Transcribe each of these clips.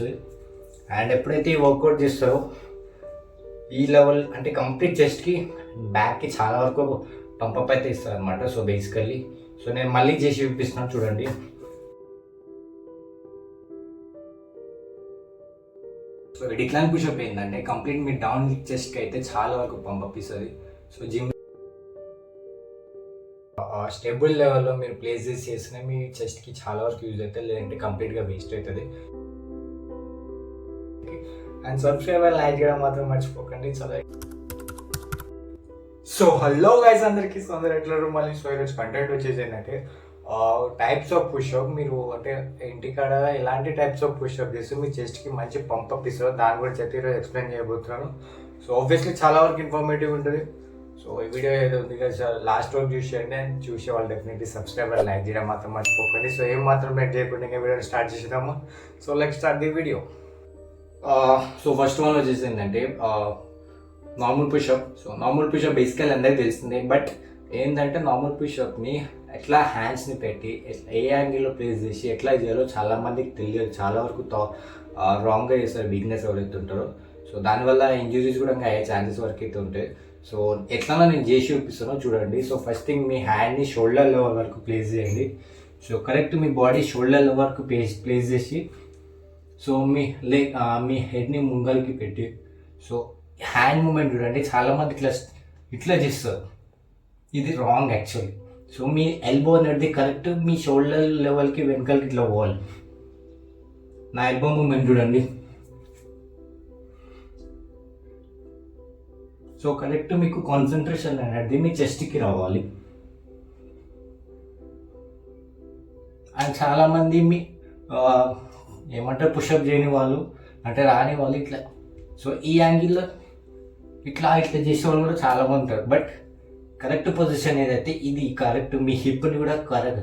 వస్తుంది. అండ్ ఎప్పుడైతే ఈ వర్కౌట్ చేస్తారో ఈ లెవెల్ అంటే కంప్లీట్ చెస్ట్కి బ్యాక్కి చాలా వరకు పంపప్ అయితే ఇస్తారు అనమాట. సో బేసికల్లీ నేను మళ్ళీ చేసి చూపిస్తున్నాను చూడండి. సో డిక్లైన్ పుషప్ ఏంటంటే కంప్లీట్ మీ డౌన్ చెస్ట్కి అయితే చాలా వరకు పంపప్ ఇస్తుంది. సో జిమ్ స్టేబుల్ లెవెల్లో మీరు ప్లేస్ చేసిన మీ చెస్ట్కి చాలా వరకు యూజ్ అవుతుంది, లేదంటే కంప్లీట్గా వేస్ట్ అవుతుంది. అండ్ సబ్స్క్రైబ్ లైక్ చేయడం మాత్రం మర్చిపోకండి. సో హలో గైస్ అందరికీ, సో అందరు ఎట్లా మళ్ళీ సో ఈరోజు కంటెంట్ వచ్చేసి ఏంటంటే టైప్స్ ఆఫ్ పుషప్. మీరు అంటే ఇంటికాడ ఎలాంటి టైప్స్ ఆఫ్ పుషప్ చేస్తే మీ చెస్ట్కి మంచి పంపప్ ఇస్తారో దాని గురించి అయితే ఈరోజు ఎక్స్ప్లెయిన్ చేయబోతున్నాను. సో ఆబ్వియస్లీ చాలా వరకు ఇన్ఫర్మేటివ్ ఉంటుంది. సో ఈ వీడియో ఏదో ఉంది కదా లాస్ట్ వరకు చూసేయండి. అండ్ చూసే వాళ్ళు డెఫినెట్లీ సబ్స్క్రైబ్ లైక్ చేయడం మాత్రం మర్చిపోకండి. సో ఏం మాత్రం లేట్ చేయకుండా ఇంకా వీడియోని స్టార్ట్ చేసేద్దాము. So let's start the video. So first one వచ్చేసి ఏంటంటే normal pushup. So normal pushup basically అందరికీ తెలిసిందే, బట్ ఏంటంటే నార్మల్ పుషప్ని ఎట్లా హ్యాండ్స్ని పెట్టి ఏ యాంగిల్లో ప్లేస్ చేసి ఎట్లా చేయాలో చాలామందికి తెలియదు. చాలా వరకు రాంగ్గా చేస్తారు బిగినర్స్ ఎవరైతే ఉంటారో. సో దానివల్ల ఇంజురీస్ కూడా అయ్యే ఛాన్సెస్ వరకు అయితే ఉంటాయి. సో ఎట్లా నేను చేసి చూపిస్తానో చూడండి. సో ఫస్ట్ థింగ్ మీ హ్యాండ్ని షోల్డర్ లెవెల్ వరకు ప్లేస్ చేయండి. సో కరెక్ట్ మీ బాడీ షోల్డర్ లెవెల్ వరకు ప్లేస్ చేసి సో మీ హెడ్ని ముంగల్కి పెట్టి సో హ్యాండ్ మూమెంట్ చూడండి. చాలామంది ఇట్లా చేస్తారు, ఇది రాంగ్ యాక్చువల్లీ. సో మీ ఎల్బో అనేది కరెక్ట్ మీ షోల్డర్ లెవెల్కి వెనకాలకి ఇట్లా పోవాలి. నా ఎల్బో మూమెంట్ చూడండి. సో కరెక్ట్ మీకు కాన్సన్ట్రేషన్ అనేది మీ చెస్ట్కి రావాలి. అండ్ చాలామంది మీ ఏమంటారు పుషప్ చేయని వాళ్ళు అంటే రాని వాళ్ళు ఇట్లా సో ఈ యాంగిల్లో ఇట్లా చేసే వాళ్ళు కూడా చాలామంది ఉంటారు. బట్ కరెక్ట్ పొజిషన్ ఏదైతే ఇది కరెక్ట్ మీ హిప్ని కూడా కరెక్ట్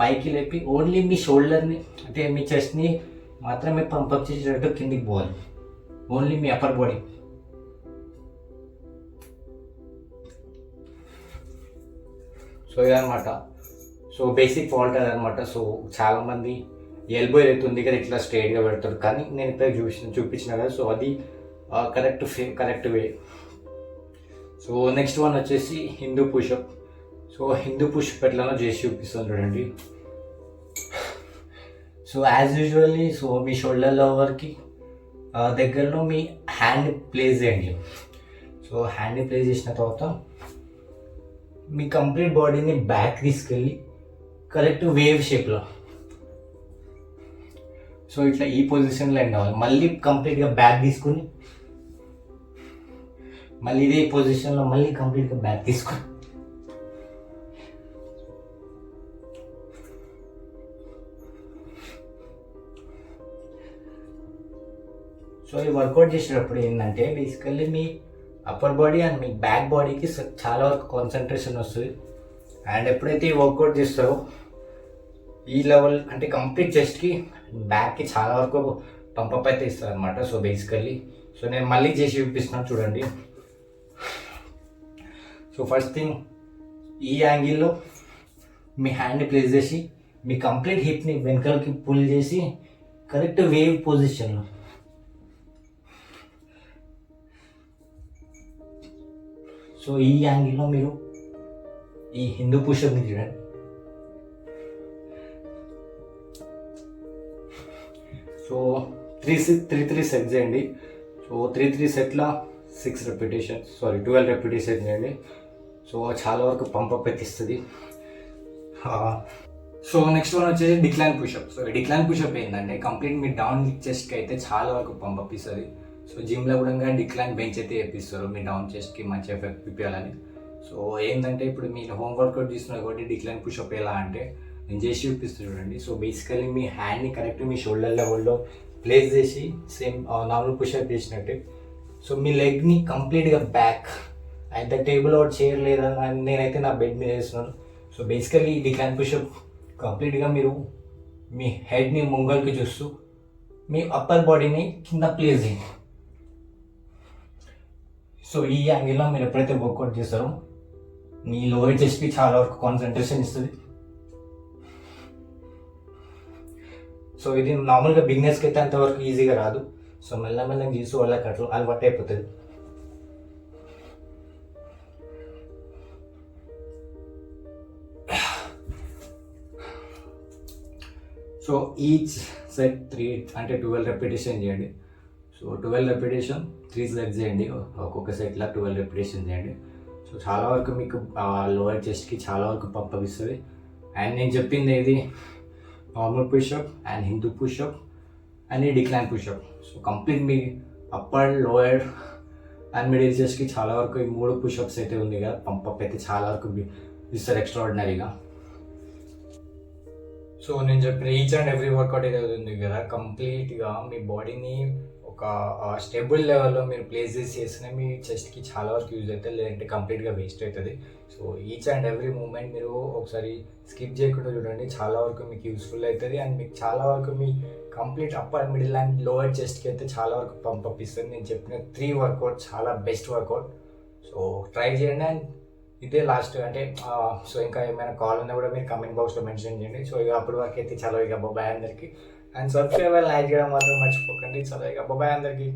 పైకి లేపి ఓన్లీ మీ షోల్డర్ని అంటే మీ చెస్ట్ని మాత్రమే పంపప్ చేసేటట్టు కిందికి పోవాలి. ఓన్లీ మీ అప్పర్ బాడీ. సో ఇదనమాట. సో బేసిక్ ఫాల్ట్ అదనమాట. సో చాలామంది ఎల్బో ఏదైతే ఉంది కదా ఇట్లా స్ట్రైట్గా పెడతారు, కానీ నేను ఇప్పుడు చూపించిన కదా. సో అది correct way. So next one వచ్చేసి Hindu pushup. So Hindu pushup ఎట్లానో చేసి చూపిస్తాను చూడండి. సో యాజ్ యూజువల్లీ సో మీ షోల్డర్ లెవెల్కి దగ్గరలో మీ హ్యాండ్ ప్లేస్ చేయండి. సో హ్యాండ్ని ప్లేస్ చేసిన తర్వాత మీ కంప్లీట్ బాడీని బ్యాక్ తీసుకెళ్ళి కరెక్ట్ వేవ్ షేప్లో సో ఇట్లా ఈ పొజిషన్లో ఎండ్ అవ్వాలి. మళ్ళీ కంప్లీట్గా బ్యాక్ తీసుకుని మళ్ళీ ఇదే పొజిషన్లో మళ్ళీ కంప్లీట్గా బ్యాక్ తీసుకుని సో ఈ వర్కౌట్ చేసేటప్పుడు ఏంటంటే basically me upper body and me back బాడీకి చాలా వరకు కాన్సన్ట్రేషన్ వస్తుంది. అండ్ ఎప్పుడైతే ఈ వర్కౌట్ చేస్తారో ఈ లెవెల్ అంటే కంప్లీట్ చెస్ట్కి బ్యాక్కి చాలా వరకు పంపప్ అయితే ఇస్తారు అనమాట. సో బేసికల్లీ నేను మళ్ళీ చేసి చూపిస్తున్నాను చూడండి. సో ఫస్ట్ థింగ్ ఈ యాంగిల్లో మీ హ్యాండ్ని ప్లేస్ చేసి మీ కంప్లీట్ హిప్ని వెనకాలకి పుల్ చేసి కరెక్ట్ వేవ్ పొజిషన్లో సో ఈ యాంగిల్లో మీరు ఈ హిందూ పుషప్ని చూడండి. సో 3 సెట్స్ చేయండి. సో 3 సెట్ల 12 రెపిటేషన్ చేయండి. సో చాలా వరకు పంపప్ ఎత్తిస్తుంది. సో నెక్స్ట్ వన్ వచ్చేసి decline pushup. So decline pushup ఏంటంటే కంప్లీట్ మీ డౌన్ చెస్ట్కి అయితే చాలా వరకు పంపప్ ఇస్తుంది. సో జిమ్లో కూడా డిక్లైన్ బెంచ్ అయితే వేపిస్తారు మీ డౌన్ చెస్ట్కి మంచి ఎఫెక్ట్ ఇప్పించాలని. సో ఏంటంటే ఇప్పుడు మీరు హోమ్ వర్కౌట్ చేస్తున్నారు కాబట్టి డిక్లైన్ పుషప్ ఎలా అంటే నేను చేసి చూపిస్తాను చూడండి. సో బేసికల్లీ మీ హ్యాండ్ని కరెక్ట్ మీ షోల్డర్ లెవెల్లో ప్లేస్ చేసి సేమ్ నార్మల్ పుషప్ చేసినట్టు సో మీ లెగ్ని కంప్లీట్గా బ్యాక్ అయితే టేబుల్ అవుట్ చేయలేదా నేనైతే నా బెడ్ మీద వేస్తున్నాను. సో బేసికల్లీ ఈ డిక్లైన్ పుషప్ కంప్లీట్గా మీరు మీ హెడ్ని ముంగల్కి చూస్తూ మీ అప్పర్ బాడీని కింద ప్లేస్ చేయండి. సో ఈ యాంగిల్లో మీరు ఎప్పుడైతే వర్కౌట్ చేస్తారో మీ లోయర్ చెస్ట్కి చాలా వరకు కాన్సన్ట్రేషన్ ఇస్తుంది. సో ఇది నార్మల్గా బిగినర్స్కి అయితే అంతవరకు ఈజీగా రాదు. సో మెల్లమెల్లగా చేసి వాళ్ళకి అట్లా అలవాటు అయిపోతుంది. సో ఈచ్ సెట్ 3 అంటే 12 రెపిటేషన్ చేయండి. సో 12 రెపిటేషన్ 3 సెట్స్ చేయండి. ఒక్కొక్క సెట్లో 12 రెపిటేషన్ చేయండి. సో చాలా వరకు మీకు లోవర్ చెస్ట్కి చాలా వరకు పంపిస్తుంది. అండ్ నేను చెప్పింది ఇది normal pushup and Hindu pushup and ఈ డిక్లైన్ పుషప్. సో కంప్లీట్ మీ అప్పర్ లోయర్ అండ్ మిడిల్ చెస్ట్కి చాలా వరకు ఈ 3 పుషప్స్ అయితే ఉంది కదా, పంపప్ అయితే చాలా వరకు ఇస్తారు ఎక్స్ట్రాడినరీగా. సో నేను చెప్పిన ఈచ్ అండ్ ఎవ్రీ వర్కౌట్ ఏదైతే ఉంది కదా, కంప్లీట్గా మీ బాడీని ఒక స్టేబుల్ లెవెల్లో మీరు ప్లేస్ చేసినా మీ చెస్ట్కి చాలా వరకు యూజ్ అవుతుంది, లేదంటే కంప్లీట్గా వేస్ట్ అవుతుంది. So each and every moment మీరు ఒకసారి స్కిప్ చేయకుండా చూడండి, చాలా వరకు మీకు యూస్ఫుల్ అవుతుంది. అండ్ మీకు చాలా వరకు మీ complete upper middle and lower చెస్ట్కి అయితే చాలా వరకు పంపిస్తుంది. నేను చెప్పిన 3 వర్కౌట్ చాలా బెస్ట్ వర్కౌట్. సో ట్రై చేయండి. అండ్ ఇదే లాస్ట్ అంటే సో ఇంకా ఏమైనా కాల్ ఉన్నా కూడా మీరు కమెంట్ బాక్స్లో మెన్షన్ చేయండి. సో ఇక అప్పటి వరకు అయితే చలో ఇక బాబాయ్ అందరికీ. అండ్ సబ్స్క్రైబ్ లైక్ చేయడం మాత్రం మర్చిపోకండి. చలో ఇక బాబాయ్ అందరికీ.